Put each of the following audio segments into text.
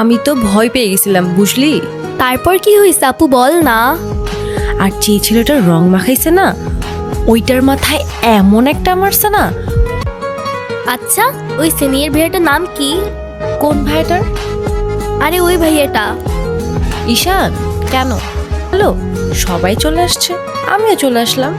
আমি তো ভয় পেয়ে গেছিলাম বুঝলি। তারপর কি হয়েছে আপু বল না। আর যে ছেলেটা রং মাখাইছে না, ওইটার মাথায় এমন একটা মারছে না। আচ্ছা ওই সিনিয়র ভাইয়াটার নাম কি? কোন ভাইটার? আরে ওই ভাইয়াটা। ঈশান। কেন? হ্যালো, সবাই চলে আসছে, আমিও চলে আসলাম।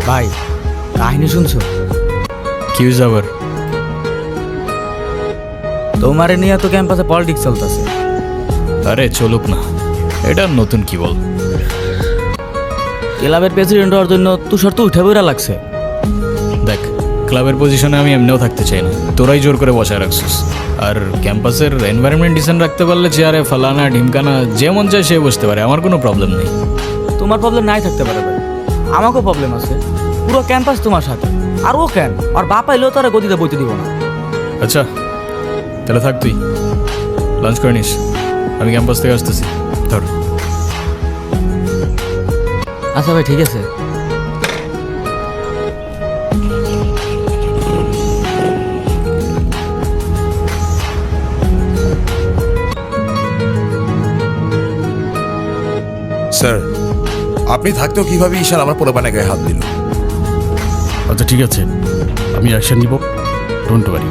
ভাই কাহিনী শুনছো? কি হয়েছে আবার? তোমারে নিয়ে তো ক্যাম্পাসে পলিটিক্স চলতেছে। আরে চলুক না, এটা নতুন কি বল। ক্লাবের প্রেসিডেন্ট হওয়ার জন্য তুষার তো উঠে বইরা লাগছে। দেখ, ক্লাবের পজিশনে আমি এমনিও থাকতে চাই না, তোরাই জোর করে বসায় রাখছিস। আর ক্যাম্পাসের এনভায়রনমেন্ট ডিসেন্ট রাখতে পারলে চেয়ারে ফালানা ঢিমকানা যে মন চায় সে বসতে পারে, আমার কোনো প্রবলেম নেই। তোমার প্রবলেম নাই থাকতে পারে ভাই, আমাকেও প্রবলেম আছে। পুরো ক্যাম্পাস তোমার সাথে, আর ও কেন আর বাপ এলেও তারা গদিতে বইতে দিব না। আচ্ছা তাহলে থাক, তুই লাঞ্চ করে নিস, আমি ক্যাম্পাস থেকে আসতেছি। ধর। আচ্ছা ভাই ঠিক আছে। স্যার, আপনি থাকতেও কিভাবে ঈশান আমার পোলাপানে গায়ে হাত দিল? আচ্ছা ঠিক আছে, আমি অ্যাকশন নিব, ডোন্ট ওয়ারি।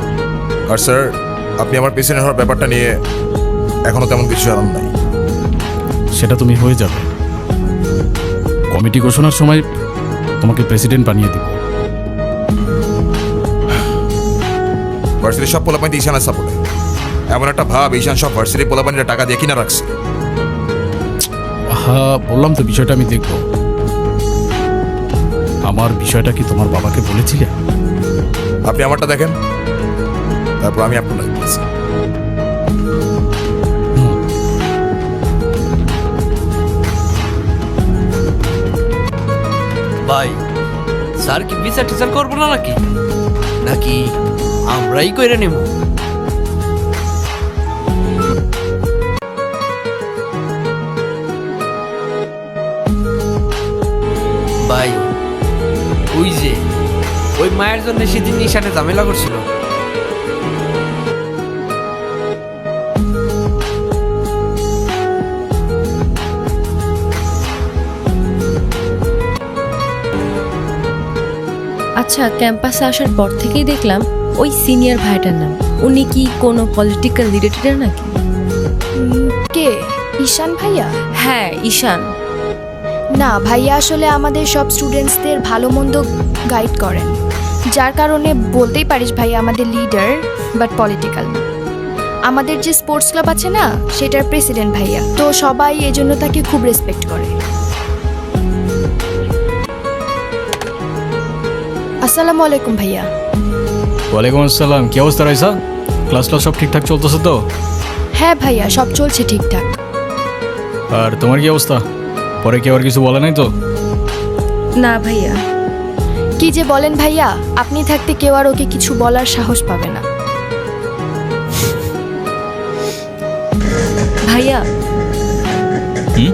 আর স্যার, আপনি আমার পেছনে হওয়ার ব্যাপারটা নিয়ে এখনো তেমন কিছু জানান নাই। সেটা তুমি হয়ে যাবে, কমিটি ঘোষণার সময় তোমাকে প্রেসিডেন্ট বানিয়ে দিব। ভার্সিটির সব পোলাপানিতে ঈশানের সাপোর্টে। এমন একটা ভাব ঈশান সব ভার্সিটির পোলাপানিরা টাকা দিয়ে কিনা রাখছে। হ্যাঁ বললাম তো, বিষয়টা আমি দেখব। আমার বিষয়টা কি তোমার বাবাকে বলেছিলে? আপনি আমারটা দেখেন, তারপর আমি আপনার দেখতেছি। ভাই স্যার কি বিচার টিচার করবো না নাকি নাকি আমরাই কইরা নেব? ভাই ওই যে ওই মায়ের জন্য সেদিন নিশানে ঝামেলা করছিল। আচ্ছা, ক্যাম্পাসে আসার পর থেকেই দেখলাম ওই সিনিয়র ভাইটার নাম। উনি কি কোনো পলিটিক্যাল রিলেটেড নাকি? কে? ঈশান ভাইয়া? হ্যাঁ ঈশান। না ভাইয়া, আসলে আমাদের সব স্টুডেন্টসদের ভালো মন্দ গাইড করেন, যার কারণে বলতেই পারিস ভাইয়া আমাদের লিডার, বাট পলিটিক্যাল না। আমাদের যে স্পোর্টস ক্লাব আছে না, সেটার প্রেসিডেন্ট ভাইয়া, তো সবাই এজন্য তাকে খুব রেসপেক্ট করে। আসসালামু আলাইকুম ভাইয়া। ওয়ালাইকুম আসসালাম। কি অবস্থা রাইসা? ক্লাস সব ঠিকঠাক চলতেছে তো? হ্যাঁ ভাইয়া, সব চলছে ঠিকঠাক। আর তোমার কি অবস্থা? পরে কেউ আর কিছু বলে নাই তো? না ভাইয়া। কি যে বলেন ভাইয়া, আপনি থাকতে কেউ আর ওকে কিছু বলার সাহস পাবে না। ভাইয়া হুম